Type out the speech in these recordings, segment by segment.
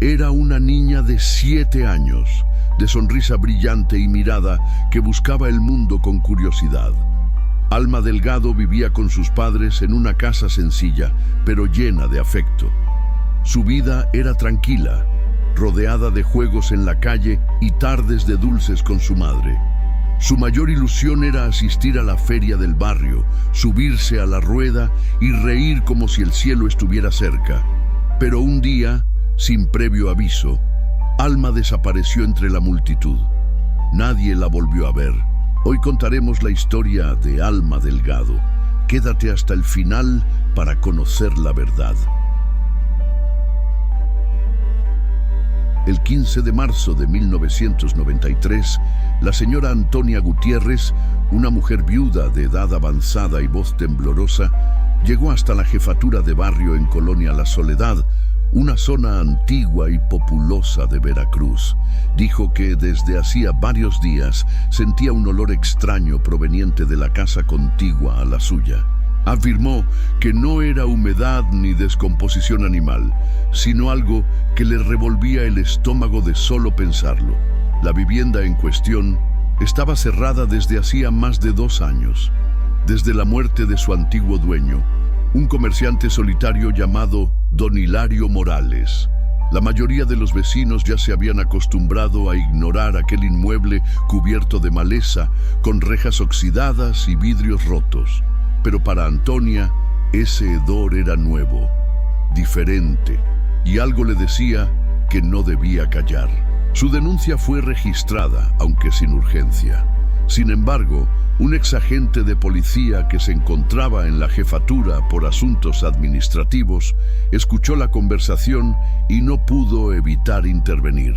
Era una niña de 7 años, de sonrisa brillante y mirada que buscaba el mundo con curiosidad. Alma Delgado vivía con sus padres en una casa sencilla, pero llena de afecto. Su vida era tranquila, rodeada de juegos en la calle y tardes de dulces con su madre. Su mayor ilusión era asistir a la feria del barrio, subirse a la rueda y reír como si el cielo estuviera cerca. Pero un día, sin previo aviso, Alma desapareció entre la multitud. Nadie la volvió a ver. Hoy contaremos la historia de Alma Delgado. Quédate hasta el final para conocer la verdad. El 15 de marzo de 1993, la señora Antonia Gutiérrez, una mujer viuda de edad avanzada y voz temblorosa, llegó hasta la jefatura de barrio en Colonia La Soledad, una zona antigua y populosa de Veracruz. Dijo que desde hacía varios días sentía un olor extraño proveniente de la casa contigua a la suya. Afirmó que no era humedad ni descomposición animal, sino algo que le revolvía el estómago de solo pensarlo. La vivienda en cuestión estaba cerrada desde hacía más de 2 años, desde la muerte de su antiguo dueño, un comerciante solitario llamado Don Hilario Morales. La mayoría de los vecinos ya se habían acostumbrado a ignorar aquel inmueble cubierto de maleza, con rejas oxidadas y vidrios rotos. Pero para Antonia, ese hedor era nuevo, diferente, y algo le decía que no debía callar. Su denuncia fue registrada, aunque sin urgencia. Sin embargo, un exagente de policía que se encontraba en la jefatura por asuntos administrativos escuchó la conversación y no pudo evitar intervenir.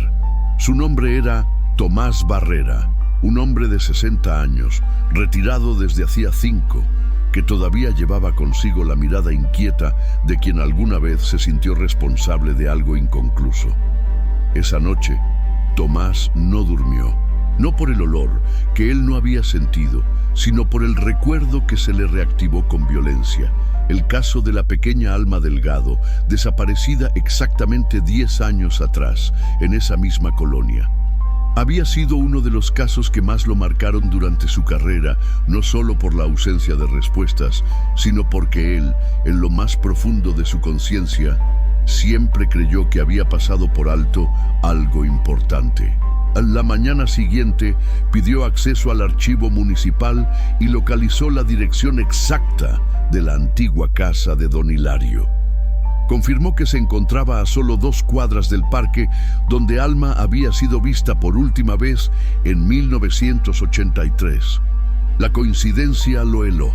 Su nombre era Tomás Barrera, un hombre de 60 años, retirado desde hacía 5, que todavía llevaba consigo la mirada inquieta de quien alguna vez se sintió responsable de algo inconcluso. Esa noche, Tomás no durmió. No por el olor, que él no había sentido, sino por el recuerdo que se le reactivó con violencia. El caso de la pequeña Alma Delgado, desaparecida exactamente 10 años atrás, en esa misma colonia. Había sido uno de los casos que más lo marcaron durante su carrera, no solo por la ausencia de respuestas, sino porque él, en lo más profundo de su conciencia, siempre creyó que había pasado por alto algo importante. A la mañana siguiente pidió acceso al archivo municipal y localizó la dirección exacta de la antigua casa de Don Hilario. Confirmó que se encontraba a solo 2 cuadras del parque donde Alma había sido vista por última vez en 1983. La coincidencia lo heló.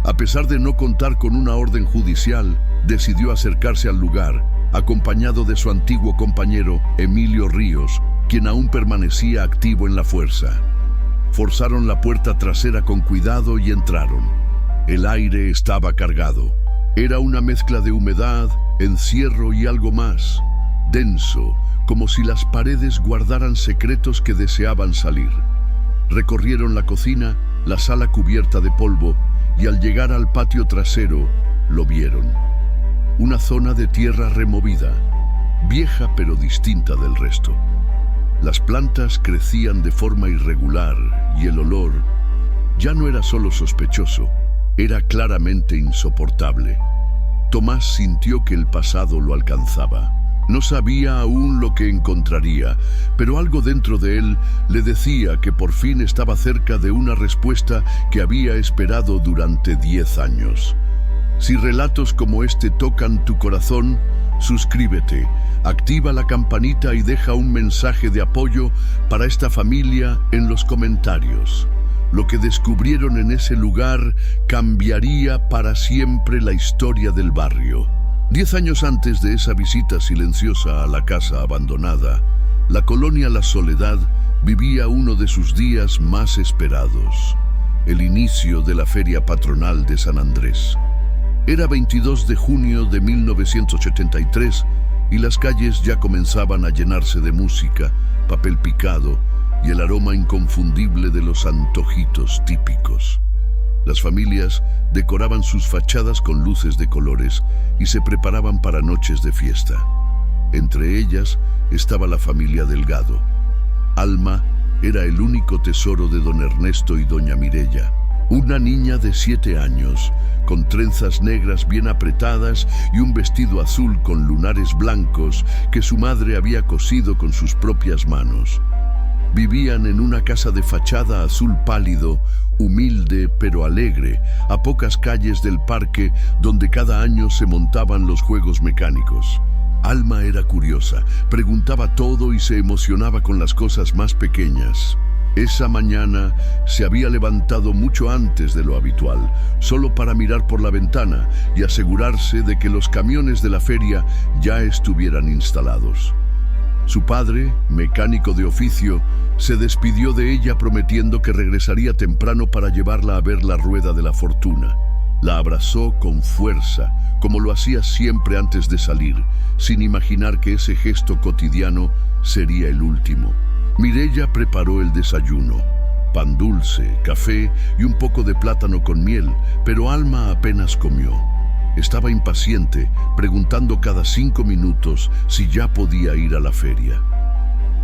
A pesar de no contar con una orden judicial, decidió acercarse al lugar, acompañado de su antiguo compañero Emilio Ríos, quien aún permanecía activo en la fuerza. Forzaron la puerta trasera con cuidado y entraron. El aire estaba cargado. Era una mezcla de humedad, encierro y algo más, denso, como si las paredes guardaran secretos que deseaban salir. Recorrieron la cocina, la sala cubierta de polvo, y al llegar al patio trasero, lo vieron. Una zona de tierra removida, vieja pero distinta del resto. Las plantas crecían de forma irregular y el olor ya no era solo sospechoso, era claramente insoportable. Tomás sintió que el pasado lo alcanzaba. No sabía aún lo que encontraría, pero algo dentro de él le decía que por fin estaba cerca de una respuesta que había esperado durante 10 años. Si relatos como este tocan tu corazón, suscríbete, activa la campanita y deja un mensaje de apoyo para esta familia en los comentarios. Lo que descubrieron en ese lugar cambiaría para siempre la historia del barrio. 10 años antes de esa visita silenciosa a la casa abandonada, la colonia La Soledad vivía uno de sus días más esperados, el inicio de la Feria Patronal de San Andrés. Era 22 de junio de 1983 y las calles ya comenzaban a llenarse de música, papel picado y el aroma inconfundible de los antojitos típicos. Las familias decoraban sus fachadas con luces de colores y se preparaban para noches de fiesta. Entre ellas estaba la familia Delgado. Alma era el único tesoro de don Ernesto y doña Mireya. Una niña de 7 años, con trenzas negras bien apretadas y un vestido azul con lunares blancos que su madre había cosido con sus propias manos. Vivían en una casa de fachada azul pálido, humilde pero alegre, a pocas calles del parque donde cada año se montaban los juegos mecánicos. Alma era curiosa, preguntaba todo y se emocionaba con las cosas más pequeñas. Esa mañana se había levantado mucho antes de lo habitual, solo para mirar por la ventana y asegurarse de que los camiones de la feria ya estuvieran instalados. Su padre, mecánico de oficio, se despidió de ella prometiendo que regresaría temprano para llevarla a ver la rueda de la fortuna. La abrazó con fuerza, como lo hacía siempre antes de salir, sin imaginar que ese gesto cotidiano sería el último. Mireya preparó el desayuno: pan dulce, café y un poco de plátano con miel, pero Alma apenas comió. Estaba impaciente, preguntando cada 5 minutos si ya podía ir a la feria.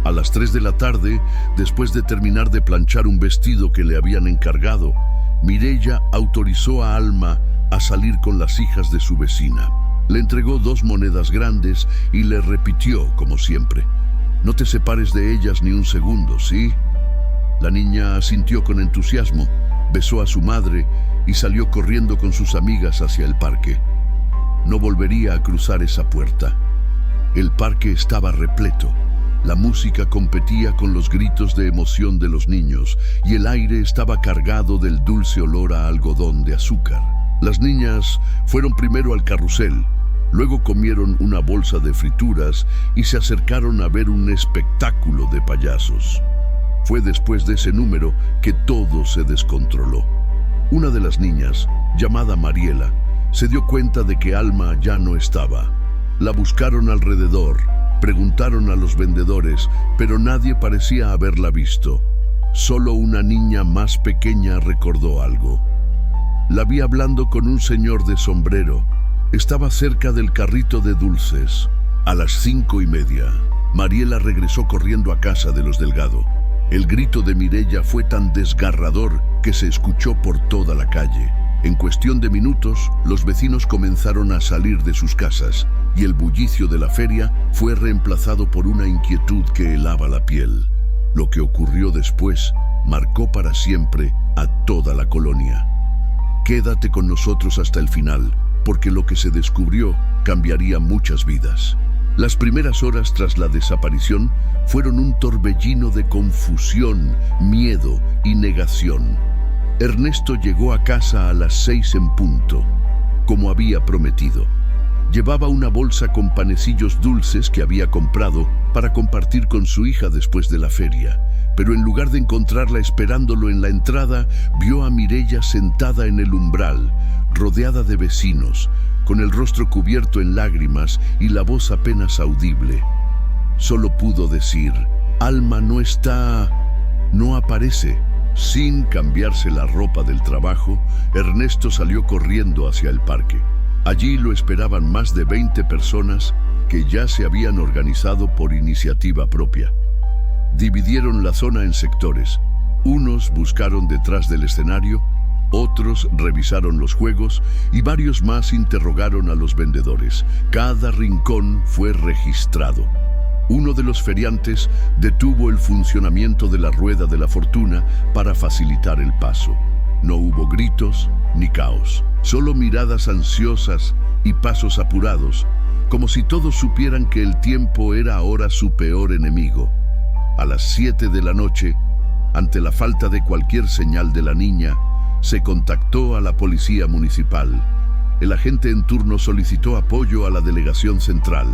A las 3 de la tarde, después de terminar de planchar un vestido que le habían encargado, Mireya autorizó a Alma a salir con las hijas de su vecina. Le entregó 2 monedas grandes y le repitió, como siempre: «No te separes de ellas ni un segundo, ¿sí?». La niña asintió con entusiasmo, besó a su madre y salió corriendo con sus amigas hacia el parque. No volvería a cruzar esa puerta. El parque estaba repleto. La música competía con los gritos de emoción de los niños y el aire estaba cargado del dulce olor a algodón de azúcar. Las niñas fueron primero al carrusel, luego comieron una bolsa de frituras y se acercaron a ver un espectáculo de payasos. Fue después de ese número que todo se descontroló. Una de las niñas, llamada Mariela, se dio cuenta de que Alma ya no estaba. La buscaron alrededor, preguntaron a los vendedores, pero nadie parecía haberla visto. Solo una niña más pequeña recordó algo. La vi hablando con un señor de sombrero. Estaba cerca del carrito de dulces. A las 5:30, Mariela regresó corriendo a casa de los Delgado. El grito de Mireya fue tan desgarrador que se escuchó por toda la calle. En cuestión de minutos, los vecinos comenzaron a salir de sus casas y el bullicio de la feria fue reemplazado por una inquietud que helaba la piel. Lo que ocurrió después marcó para siempre a toda la colonia. Quédate con nosotros hasta el final, porque lo que se descubrió cambiaría muchas vidas. Las primeras horas tras la desaparición fueron un torbellino de confusión, miedo y negación. Ernesto llegó a casa a las 6 en punto, como había prometido. Llevaba una bolsa con panecillos dulces que había comprado para compartir con su hija después de la feria, pero en lugar de encontrarla esperándolo en la entrada, vio a Mireya sentada en el umbral, rodeada de vecinos, con el rostro cubierto en lágrimas y la voz apenas audible. Solo pudo decir: «Alma no está, no aparece». Sin cambiarse la ropa del trabajo, Ernesto salió corriendo hacia el parque. Allí lo esperaban más de 20 personas que ya se habían organizado por iniciativa propia. Dividieron la zona en sectores. Unos buscaron detrás del escenario, otros revisaron los juegos y varios más interrogaron a los vendedores. Cada rincón fue registrado. Uno de los feriantes detuvo el funcionamiento de la rueda de la fortuna para facilitar el paso. No hubo gritos ni caos, solo miradas ansiosas y pasos apurados, como si todos supieran que el tiempo era ahora su peor enemigo. A las 7 de la noche, ante la falta de cualquier señal de la niña, se contactó a la policía municipal. El agente en turno solicitó apoyo a la delegación central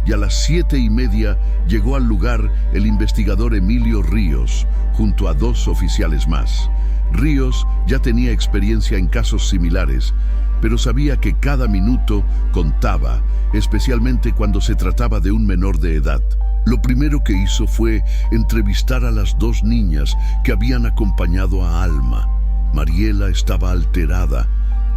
y a las 7:30 llegó al lugar el investigador Emilio Ríos, junto a 2 oficiales más. Ríos ya tenía experiencia en casos similares, pero sabía que cada minuto contaba, especialmente cuando se trataba de un menor de edad. Lo primero que hizo fue entrevistar a las 2 niñas que habían acompañado a Alma. Mariela estaba alterada,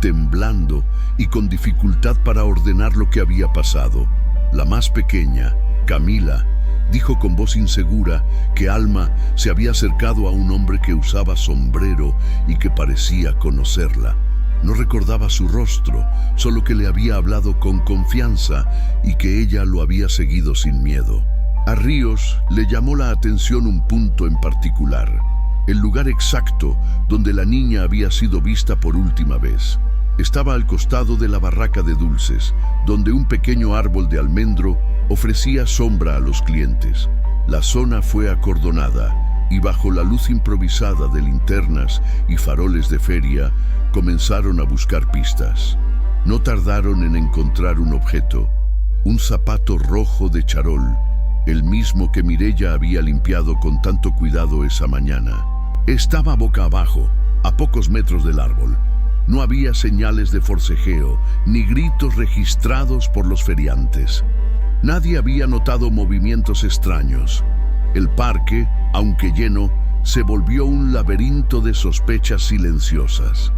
temblando y con dificultad para ordenar lo que había pasado. La más pequeña, Camila, dijo con voz insegura que Alma se había acercado a un hombre que usaba sombrero y que parecía conocerla. No recordaba su rostro, solo que le había hablado con confianza y que ella lo había seguido sin miedo. A Ríos le llamó la atención un punto en particular, el lugar exacto donde la niña había sido vista por última vez. Estaba al costado de la barraca de dulces, donde un pequeño árbol de almendro ofrecía sombra a los clientes. La zona fue acordonada y bajo la luz improvisada de linternas y faroles de feria comenzaron a buscar pistas. No tardaron en encontrar un objeto, un zapato rojo de charol, el mismo que Mireya había limpiado con tanto cuidado esa mañana. Estaba boca abajo, a pocos metros del árbol. No había señales de forcejeo, ni gritos registrados por los feriantes. Nadie había notado movimientos extraños. El parque, aunque lleno, se volvió un laberinto de sospechas silenciosas.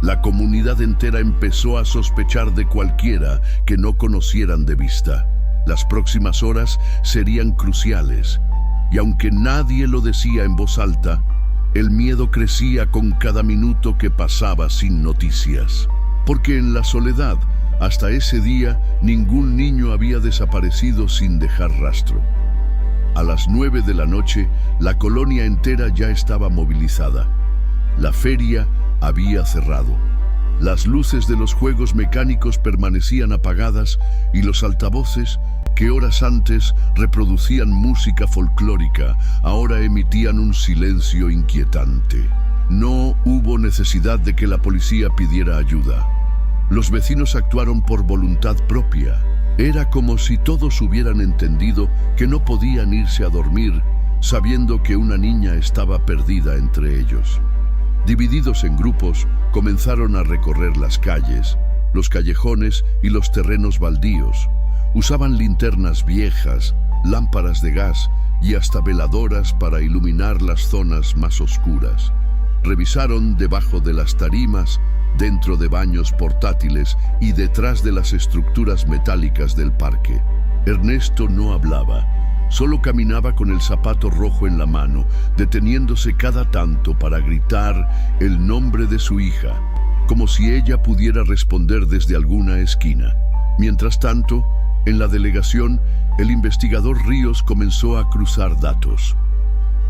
La comunidad entera empezó a sospechar de cualquiera que no conocieran de vista. Las próximas horas serían cruciales, y aunque nadie lo decía en voz alta, el miedo crecía con cada minuto que pasaba sin noticias. Porque en la soledad, hasta ese día, ningún niño había desaparecido sin dejar rastro. A las 9 de la noche, la colonia entera ya estaba movilizada. La feria había cerrado. Las luces de los juegos mecánicos permanecían apagadas y los altavoces, que horas antes reproducían música folclórica, ahora emitían un silencio inquietante. No hubo necesidad de que la policía pidiera ayuda. Los vecinos actuaron por voluntad propia. Era como si todos hubieran entendido que no podían irse a dormir sabiendo que una niña estaba perdida entre ellos. Divididos en grupos, comenzaron a recorrer las calles, los callejones y los terrenos baldíos. Usaban linternas viejas, lámparas de gas y hasta veladoras para iluminar las zonas más oscuras. Revisaron debajo de las tarimas, dentro de baños portátiles y detrás de las estructuras metálicas del parque. Ernesto no hablaba, solo caminaba con el zapato rojo en la mano, deteniéndose cada tanto para gritar el nombre de su hija, como si ella pudiera responder desde alguna esquina. Mientras tanto, en la delegación, el investigador Ríos comenzó a cruzar datos.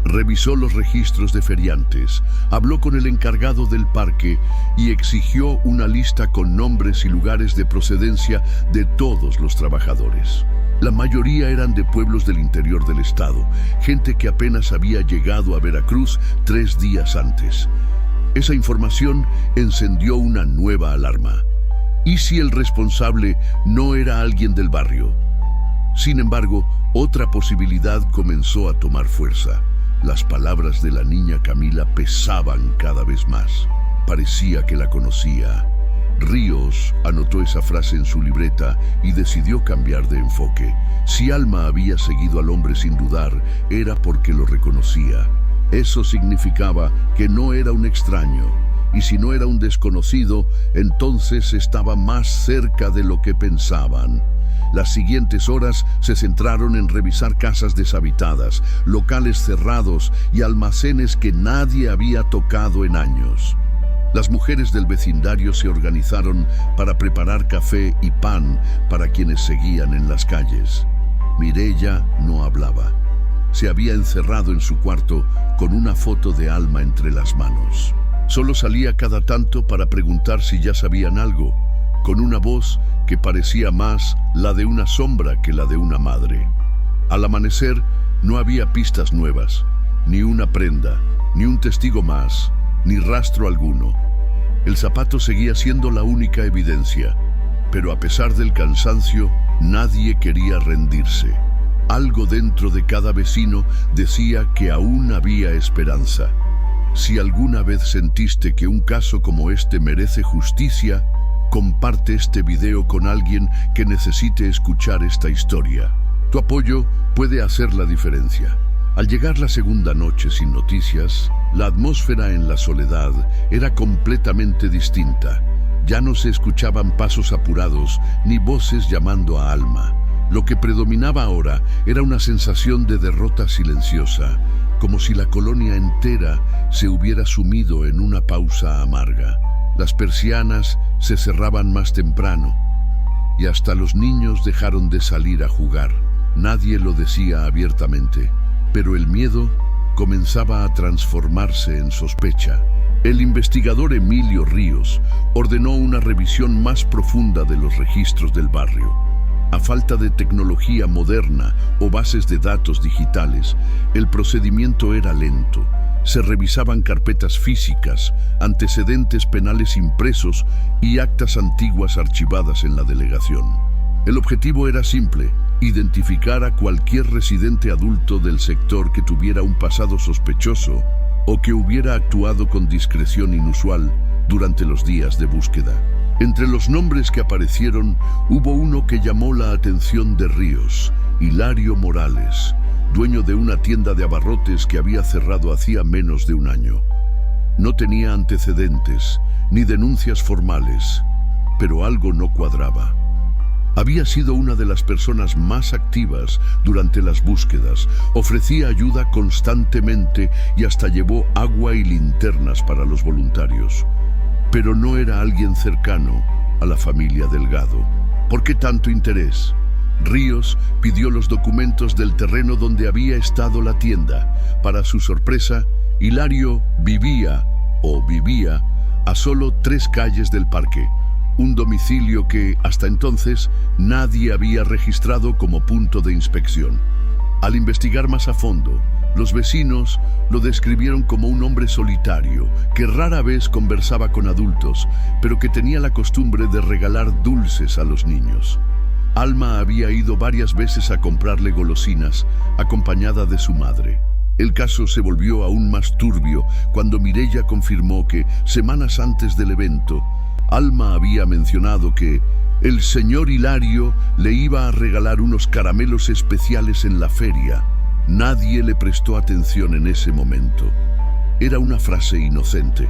Revisó los registros de feriantes, habló con el encargado del parque y exigió una lista con nombres y lugares de procedencia de todos los trabajadores. La mayoría eran de pueblos del interior del estado, gente que apenas había llegado a Veracruz 3 días antes. Esa información encendió una nueva alarma. ¿Y si el responsable no era alguien del barrio? Sin embargo, otra posibilidad comenzó a tomar fuerza. Las palabras de la niña Camila pesaban cada vez más. Parecía que la conocía. Ríos anotó esa frase en su libreta y decidió cambiar de enfoque. Si Alma había seguido al hombre sin dudar, era porque lo reconocía. Eso significaba que no era un extraño. Y si no era un desconocido, entonces estaba más cerca de lo que pensaban. Las siguientes horas se centraron en revisar casas deshabitadas, locales cerrados y almacenes que nadie había tocado en años. Las mujeres del vecindario se organizaron para preparar café y pan para quienes seguían en las calles. Mireya no hablaba. Se había encerrado en su cuarto con una foto de Alma entre las manos. Solo salía cada tanto para preguntar si ya sabían algo, con una voz que parecía más la de una sombra que la de una madre. Al amanecer no había pistas nuevas, ni una prenda, ni un testigo más, ni rastro alguno. El zapato seguía siendo la única evidencia, pero a pesar del cansancio, nadie quería rendirse. Algo dentro de cada vecino decía que aún había esperanza. Si alguna vez sentiste que un caso como este merece justicia, comparte este video con alguien que necesite escuchar esta historia. Tu apoyo puede hacer la diferencia. Al llegar la segunda noche sin noticias, la atmósfera en la soledad era completamente distinta. Ya no se escuchaban pasos apurados ni voces llamando a Alma. Lo que predominaba ahora era una sensación de derrota silenciosa, como si la colonia entera se hubiera sumido en una pausa amarga. Las persianas se cerraban más temprano y hasta los niños dejaron de salir a jugar. Nadie lo decía abiertamente, pero el miedo comenzaba a transformarse en sospecha. El investigador Emilio Ríos ordenó una revisión más profunda de los registros del barrio. A falta de tecnología moderna o bases de datos digitales, el procedimiento era lento. Se revisaban carpetas físicas, antecedentes penales impresos y actas antiguas archivadas en la delegación. El objetivo era simple: identificar a cualquier residente adulto del sector que tuviera un pasado sospechoso o que hubiera actuado con discreción inusual durante los días de búsqueda. Entre los nombres que aparecieron, hubo uno que llamó la atención de Ríos: Hilario Morales, dueño de una tienda de abarrotes que había cerrado hacía menos de un año. No tenía antecedentes ni denuncias formales, pero algo no cuadraba. Había sido una de las personas más activas durante las búsquedas, ofrecía ayuda constantemente y hasta llevó agua y linternas para los voluntarios. Pero no era alguien cercano a la familia Delgado. ¿Por qué tanto interés? Ríos pidió los documentos del terreno donde había estado la tienda. Para su sorpresa, Hilario vivía a solo 3 calles del parque, un domicilio que, hasta entonces, nadie había registrado como punto de inspección. Al investigar más a fondo, los vecinos lo describieron como un hombre solitario, que rara vez conversaba con adultos, pero que tenía la costumbre de regalar dulces a los niños. Alma había ido varias veces a comprarle golosinas, acompañada de su madre. El caso se volvió aún más turbio cuando Mireya confirmó que, semanas antes del evento, Alma había mencionado que el señor Hilario le iba a regalar unos caramelos especiales en la feria. Nadie le prestó atención en ese momento. Era una frase inocente,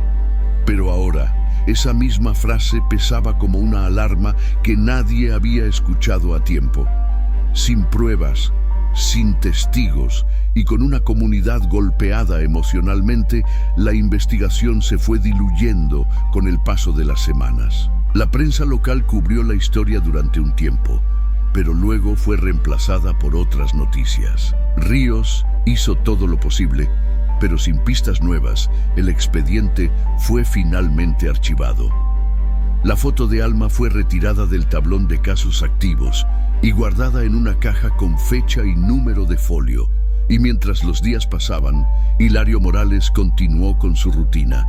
pero ahora esa misma frase pesaba como una alarma que nadie había escuchado a tiempo. Sin pruebas, sin testigos y con una comunidad golpeada emocionalmente, la investigación se fue diluyendo con el paso de las semanas. La prensa local cubrió la historia durante un tiempo, pero luego fue reemplazada por otras noticias. Ríos hizo todo lo posible, pero sin pistas nuevas, el expediente fue finalmente archivado. La foto de Alma fue retirada del tablón de casos activos y guardada en una caja con fecha y número de folio. Y mientras los días pasaban, Hilario Morales continuó con su rutina.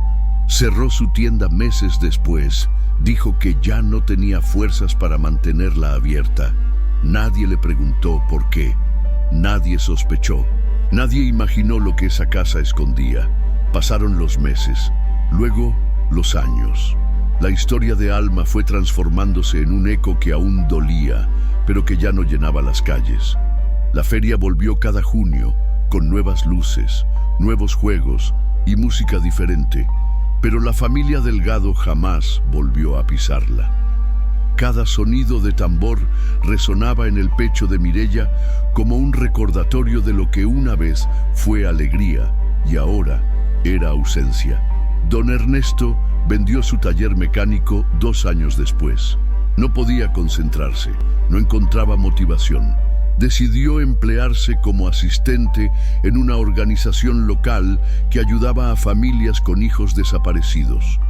Cerró su tienda meses después. Dijo que ya no tenía fuerzas para mantenerla abierta. Nadie le preguntó por qué. Nadie sospechó. Nadie imaginó lo que esa casa escondía. Pasaron los meses, luego los años. La historia de Alma fue transformándose en un eco que aún dolía, pero que ya no llenaba las calles. La feria volvió cada junio, con nuevas luces, nuevos juegos y música diferente, pero la familia Delgado jamás volvió a pisarla. Cada sonido de tambor resonaba en el pecho de Mireya como un recordatorio de lo que una vez fue alegría y ahora era ausencia. Don Ernesto vendió su taller mecánico 2 años después. No podía concentrarse, no encontraba motivación. Decidió emplearse como asistente en una organización local que ayudaba a familias con hijos desaparecidos.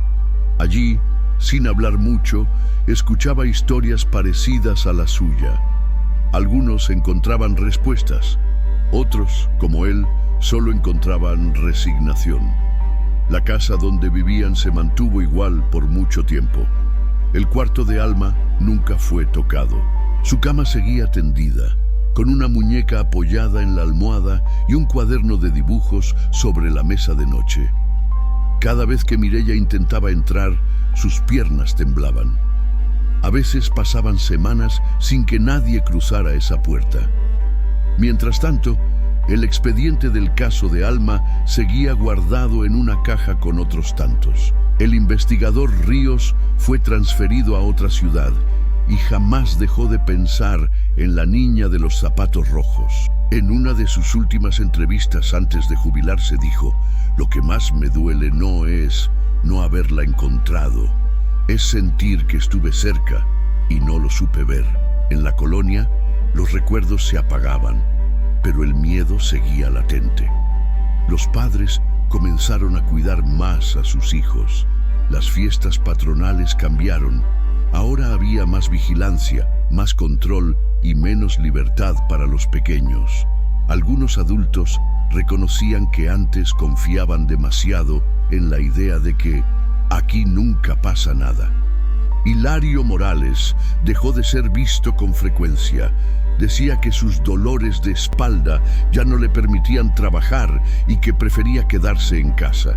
Allí, sin hablar mucho, escuchaba historias parecidas a la suya. Algunos encontraban respuestas, otros, como él, solo encontraban resignación. La casa donde vivían se mantuvo igual por mucho tiempo. El cuarto de Alma nunca fue tocado. Su cama seguía tendida, con una muñeca apoyada en la almohada y un cuaderno de dibujos sobre la mesa de noche. Cada vez que Mireya intentaba entrar, sus piernas temblaban. A veces pasaban semanas sin que nadie cruzara esa puerta. Mientras tanto, el expediente del caso de Alma seguía guardado en una caja con otros tantos. El investigador Ríos fue transferido a otra ciudad y jamás dejó de pensar en la niña de los zapatos rojos. En una de sus últimas entrevistas antes de jubilarse dijo: «Lo que más me duele no es no haberla encontrado, es sentir que estuve cerca y no lo supe ver». En la colonia, los recuerdos se apagaban, pero el miedo seguía latente. Los padres comenzaron a cuidar más a sus hijos. Las fiestas patronales cambiaron. Ahora había más vigilancia, más control y menos libertad para los pequeños. Algunos adultos reconocían que antes confiaban demasiado en la idea de que aquí nunca pasa nada. Hilario Morales dejó de ser visto con frecuencia. Decía que sus dolores de espalda ya no le permitían trabajar y que prefería quedarse en casa.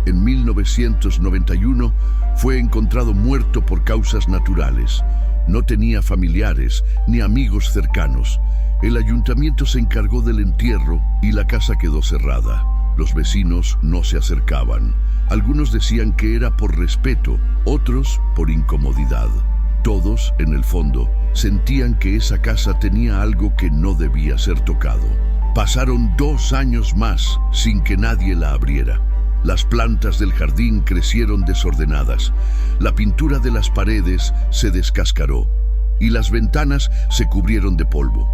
En 1991 fue encontrado muerto por causas naturales. No tenía familiares ni amigos cercanos. El ayuntamiento se encargó del entierro y la casa quedó cerrada. Los vecinos no se acercaban. Algunos decían que era por respeto, otros por incomodidad. Todos, en el fondo, sentían que esa casa tenía algo que no debía ser tocado. Pasaron 2 años más sin que nadie la abriera. Las plantas del jardín crecieron desordenadas, la pintura de las paredes se descascaró y las ventanas se cubrieron de polvo.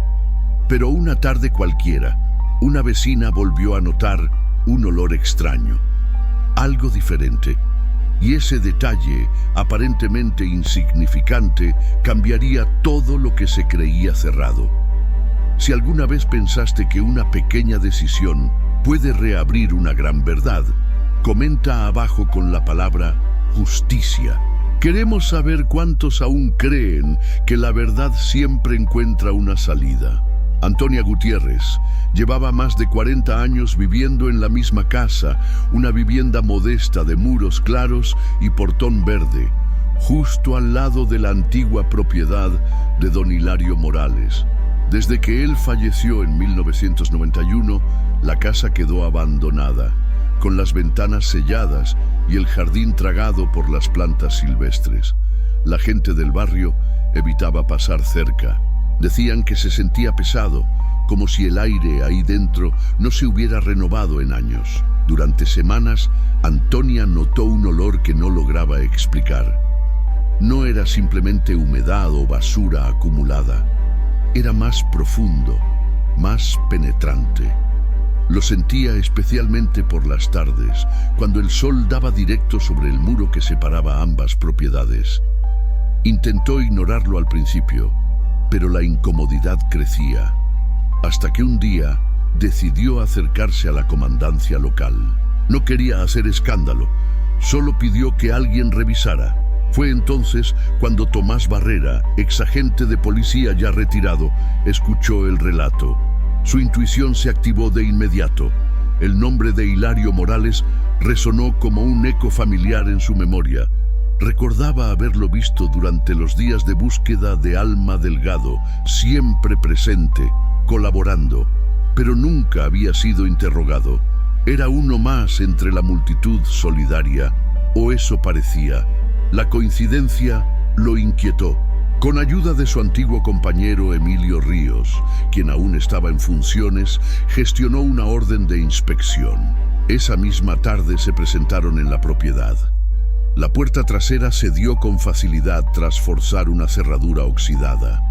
Pero una tarde cualquiera, una vecina volvió a notar un olor extraño, algo diferente, y ese detalle, aparentemente insignificante, cambiaría todo lo que se creía cerrado. Si alguna vez pensaste que una pequeña decisión puede reabrir una gran verdad, comenta abajo con la palabra justicia. Queremos saber cuántos aún creen que la verdad siempre encuentra una salida. Antonia Gutiérrez llevaba más de 40 años viviendo en la misma casa, una vivienda modesta de muros claros y portón verde, justo al lado de la antigua propiedad de don Hilario Morales. Desde que él falleció en 1991, la casa quedó abandonada, con las ventanas selladas y el jardín tragado por las plantas silvestres. La gente del barrio evitaba pasar cerca. Decían que se sentía pesado, como si el aire ahí dentro no se hubiera renovado en años. Durante semanas, Antonia notó un olor que no lograba explicar. No era simplemente humedad o basura acumulada. Era más profundo, más penetrante. Lo sentía especialmente por las tardes, cuando el sol daba directo sobre el muro que separaba ambas propiedades. Intentó ignorarlo al principio, pero la incomodidad crecía, hasta que un día decidió acercarse a la comandancia local. No quería hacer escándalo, solo pidió que alguien revisara. Fue entonces cuando Tomás Barrera, exagente de policía ya retirado, escuchó el relato. Su intuición se activó de inmediato. El nombre de Hilario Morales resonó como un eco familiar en su memoria. Recordaba haberlo visto durante los días de búsqueda de Alma Delgado, siempre presente, colaborando, pero nunca había sido interrogado. Era uno más entre la multitud solidaria, o eso parecía. La coincidencia lo inquietó. Con ayuda de su antiguo compañero Emilio Ríos, quien aún estaba en funciones, gestionó una orden de inspección. Esa misma tarde se presentaron en la propiedad. La puerta trasera cedió con facilidad tras forzar una cerradura oxidada.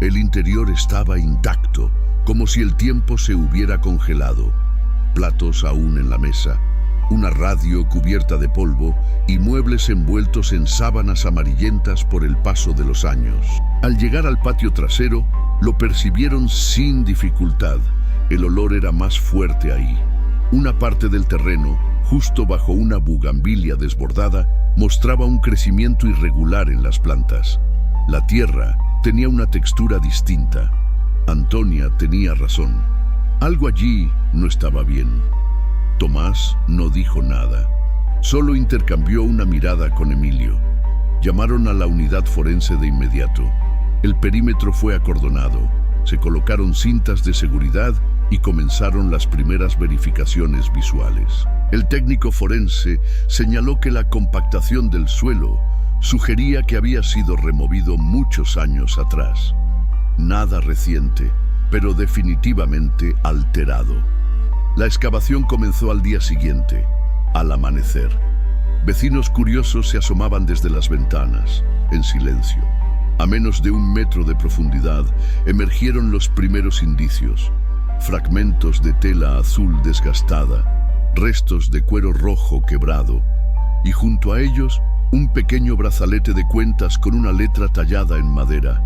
El interior estaba intacto, como si el tiempo se hubiera congelado. Platos aún en la mesa, una radio cubierta de polvo y muebles envueltos en sábanas amarillentas por el paso de los años. Al llegar al patio trasero, lo percibieron sin dificultad. El olor era más fuerte ahí. Una parte del terreno, justo bajo una bugambilia desbordada, mostraba un crecimiento irregular en las plantas. La tierra tenía una textura distinta. Antonia tenía razón. Algo allí no estaba bien. Tomás no dijo nada. Solo intercambió una mirada con Emilio. Llamaron a la unidad forense de inmediato. El perímetro fue acordonado. Se colocaron cintas de seguridad y comenzaron las primeras verificaciones visuales. El técnico forense señaló que la compactación del suelo sugería que había sido removido muchos años atrás. Nada reciente, pero definitivamente alterado. La excavación comenzó al día siguiente, al amanecer. Vecinos curiosos se asomaban desde las ventanas, en silencio. A menos de 1 metro de profundidad emergieron los primeros indicios. Fragmentos de tela azul desgastada, restos de cuero rojo quebrado, y junto a ellos un pequeño brazalete de cuentas con una letra tallada en madera.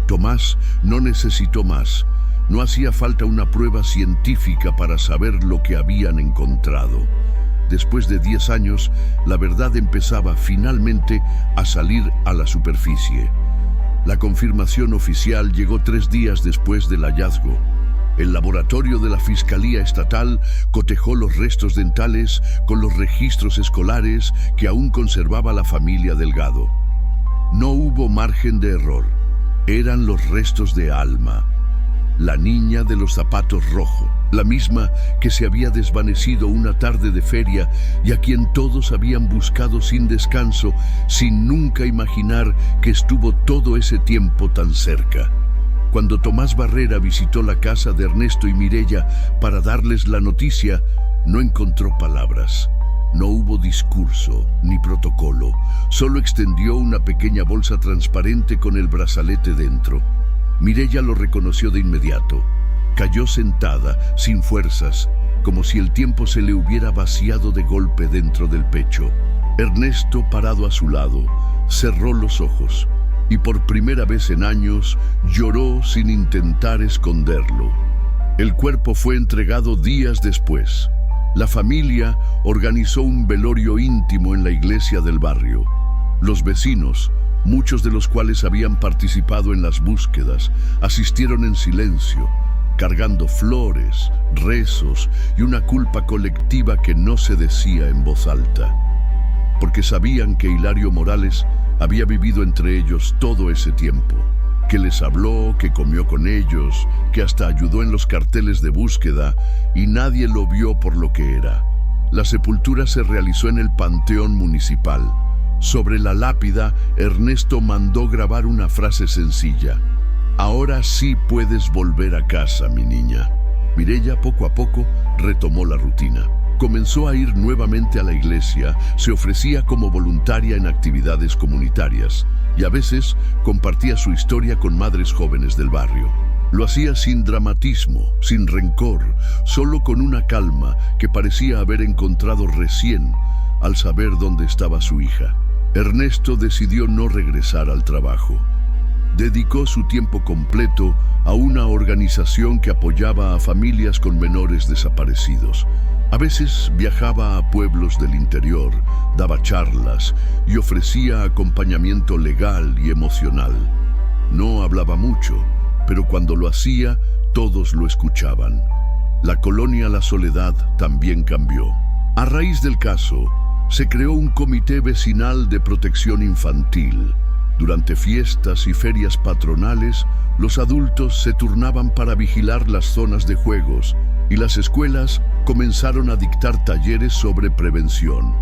Tomás no necesitó más. No hacía falta una prueba científica para saber lo que habían encontrado. Después de 10 años, la verdad empezaba finalmente a salir a la superficie. La confirmación oficial llegó 3 días después del hallazgo. El laboratorio de la Fiscalía Estatal cotejó los restos dentales con los registros escolares que aún conservaba la familia Delgado. No hubo margen de error. Eran los restos de Alma, la niña de los zapatos rojos, la misma que se había desvanecido una tarde de feria y a quien todos habían buscado sin descanso, sin nunca imaginar que estuvo todo ese tiempo tan cerca. Cuando Tomás Barrera visitó la casa de Ernesto y Mireya para darles la noticia, no encontró palabras. No hubo discurso ni protocolo, solo extendió una pequeña bolsa transparente con el brazalete dentro. Mireya lo reconoció de inmediato. Cayó sentada, sin fuerzas, como si el tiempo se le hubiera vaciado de golpe dentro del pecho. Ernesto, parado a su lado, cerró los ojos y por primera vez en años lloró sin intentar esconderlo. El cuerpo fue entregado días después. La familia organizó un velorio íntimo en la iglesia del barrio. Los vecinos, muchos de los cuales habían participado en las búsquedas, asistieron en silencio, cargando flores, rezos y una culpa colectiva que no se decía en voz alta, porque sabían que Hilario Morales había vivido entre ellos todo ese tiempo, que les habló, que comió con ellos, que hasta ayudó en los carteles de búsqueda, y nadie lo vio por lo que era. La sepultura se realizó en el Panteón Municipal. Sobre la lápida, Ernesto mandó grabar una frase sencilla: «Ahora sí puedes volver a casa, mi niña». Mireya poco a poco retomó la rutina. Comenzó a ir nuevamente a la iglesia, se ofrecía como voluntaria en actividades comunitarias y a veces compartía su historia con madres jóvenes del barrio. Lo hacía sin dramatismo, sin rencor, solo con una calma que parecía haber encontrado recién al saber dónde estaba su hija. Ernesto decidió no regresar al trabajo. Dedicó su tiempo completo a una organización que apoyaba a familias con menores desaparecidos. A veces viajaba a pueblos del interior, daba charlas y ofrecía acompañamiento legal y emocional. No hablaba mucho, pero cuando lo hacía, todos lo escuchaban. La colonia La Soledad también cambió. A raíz del caso, se creó un comité vecinal de protección infantil. Durante fiestas y ferias patronales, los adultos se turnaban para vigilar las zonas de juegos y las escuelas comenzaron a dictar talleres sobre prevención.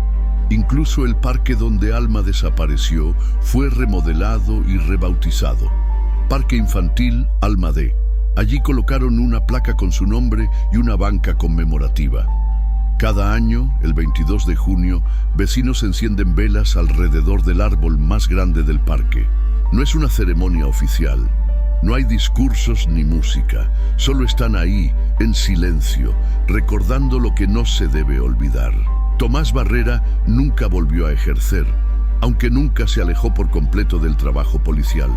Incluso el parque donde Alma desapareció fue remodelado y rebautizado. Parque Infantil Alma D. Allí colocaron una placa con su nombre y una banca conmemorativa. Cada año, el 22 de junio, vecinos encienden velas alrededor del árbol más grande del parque. No es una ceremonia oficial. No hay discursos ni música. Solo están ahí, en silencio, recordando lo que no se debe olvidar. Tomás Barrera nunca volvió a ejercer, aunque nunca se alejó por completo del trabajo policial.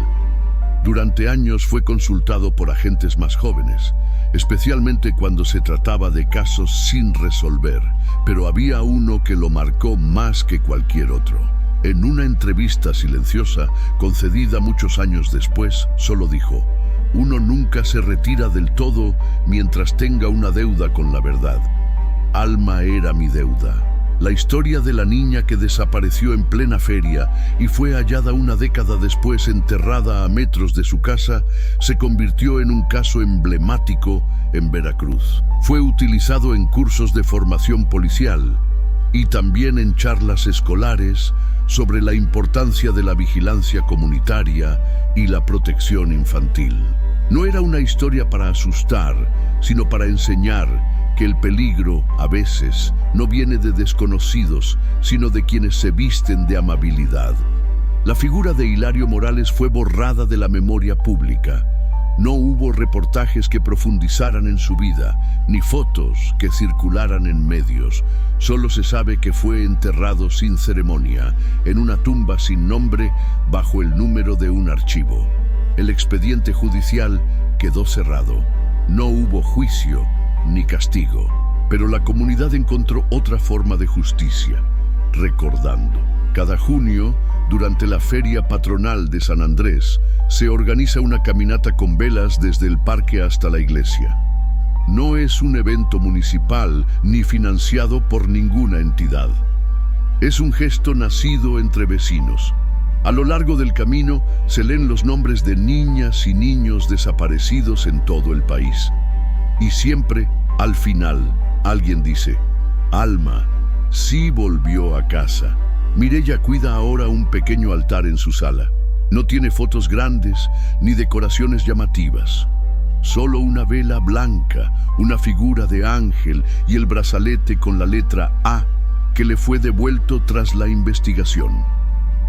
Durante años fue consultado por agentes más jóvenes, especialmente cuando se trataba de casos sin resolver, pero había uno que lo marcó más que cualquier otro. En una entrevista silenciosa, concedida muchos años después, solo dijo: «Uno nunca se retira del todo mientras tenga una deuda con la verdad. Alma era mi deuda». La historia de la niña que desapareció en plena feria y fue hallada una década después enterrada a metros de su casa se convirtió en un caso emblemático en Veracruz. Fue utilizado en cursos de formación policial y también en charlas escolares sobre la importancia de la vigilancia comunitaria y la protección infantil. No era una historia para asustar, sino para enseñar que el peligro, a veces, no viene de desconocidos, sino de quienes se visten de amabilidad. La figura de Hilario Morales fue borrada de la memoria pública. No hubo reportajes que profundizaran en su vida, ni fotos que circularan en medios. Solo se sabe que fue enterrado sin ceremonia, en una tumba sin nombre, bajo el número de un archivo. El expediente judicial quedó cerrado. No hubo juicio ni castigo, pero la comunidad encontró otra forma de justicia, recordando. Cada junio, durante la feria patronal de San Andrés, se organiza una caminata con velas desde el parque hasta la iglesia. No es un evento municipal ni financiado por ninguna entidad. Es un gesto nacido entre vecinos. A lo largo del camino se leen los nombres de niñas y niños desaparecidos en todo el país. Y siempre, al final, alguien dice: Alma, sí volvió a casa. Mireya cuida ahora un pequeño altar en su sala. No tiene fotos grandes ni decoraciones llamativas. Solo una vela blanca, una figura de ángel y el brazalete con la letra A que le fue devuelto tras la investigación.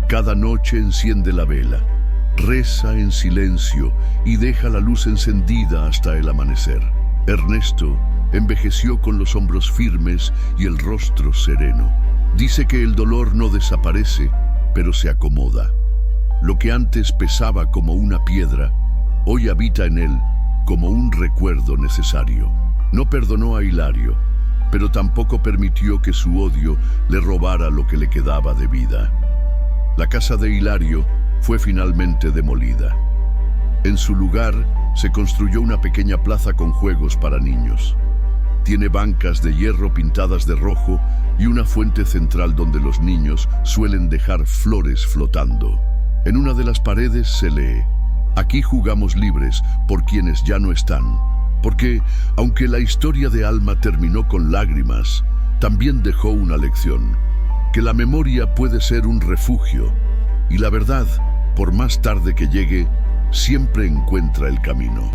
Cada noche enciende la vela, reza en silencio y deja la luz encendida hasta el amanecer. Ernesto envejeció con los hombros firmes y el rostro sereno. Dice que el dolor no desaparece, pero se acomoda. Lo que antes pesaba como una piedra, hoy habita en él como un recuerdo necesario. No perdonó a Hilario, pero tampoco permitió que su odio le robara lo que le quedaba de vida. La casa de Hilario fue finalmente demolida. En su lugar se construyó una pequeña plaza con juegos para niños. Tiene bancas de hierro pintadas de rojo y una fuente central donde los niños suelen dejar flores flotando. En una de las paredes se lee: Aquí jugamos libres por quienes ya no están. Porque, aunque la historia de Alma terminó con lágrimas, también dejó una lección: que la memoria puede ser un refugio, y la verdad, por más tarde que llegue, siempre encuentra el camino.